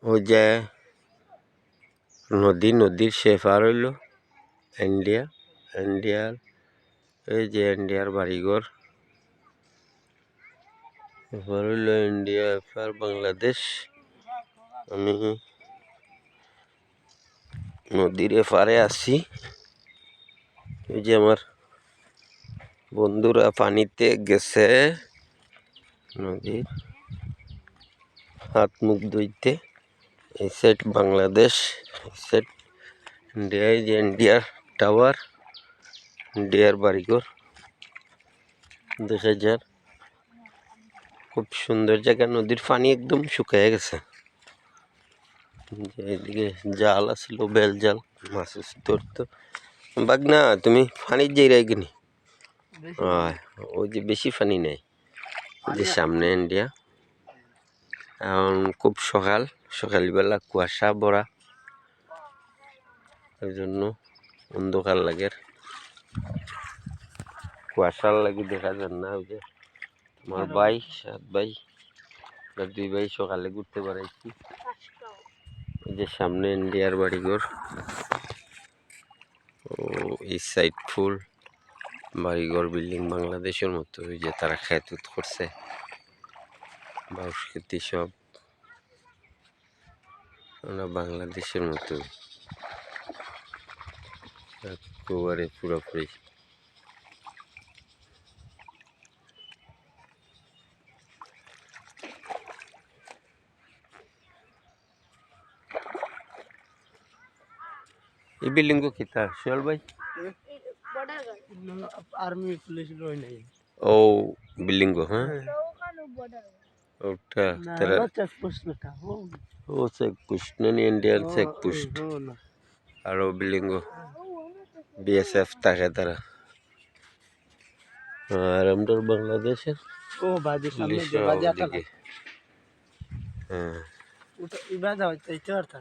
ওই যে নদীর সে পার হইল ইন্ডিয়ার এই যে ইন্ডিয়ার বাড়িঘর এপার হইল ইন্ডিয়া, এপার বাংলাদেশ। আমি নদীর এপারে আছি। এই যে আমার বন্ধুরা পানিতে গেছে নদীর হাত মুখ ধুইতে। এই সাইড বাংলাদেশ, এই সাইড ইন্ডিয়া। এই যে ইন্ডিয়ার টাওয়ার, ইন্ডিয়ার বাড়িঘর দেখা যায়। খুব সুন্দর জায়গা। নদীর পানি একদম শুকিয়ে গেছে। এদিকে জাল আসলো, বেল জাল, মাছ ধরতো। বাগনা তুমি পানির যাই কিনি? ওই যে বেশি পানি নেই, ওই যে সামনে ইন্ডিয়া। এখন খুব সকালবেলা কুয়াশা ভরা, এই জন্য অন্ধকার লাগে। কুয়াশার লাগে দেখা যায় না। ওই যে আমার ভাই, 7 ভাই, 2 ভাই সকালে ঘুরতে পারাইছি। এই যে সামনে ইন্ডিয়ার বাড়িঘর, ও এই সাইড ফুল বাড়িঘর বিল্ডিং বাংলাদেশের মতো। ওই যে তারা খেতুত করছে বাউশ খেতি, সব আমরা বাংলাদেশের মতো একেবারে পুরোপুরি। এই বিল্ডিং को कितना शोल भाई? आर्मी पुलिस लोग नहीं। ओ बिल्डिंग को, हाँ ওটা তারা चेक पोस्ट का ও চেক পোস্ট নেই, ইন্ডিয়ান চেক পোস্ট। আর ও বিল্ডিং বিএসএফ থাকে তারা। আর আমাদের বাংলাদেশের ओ बाजी सामने পুলিশ जो बाजी आता ওদিকে। হ্যাঁ उठा इबादा होता है चढ़ता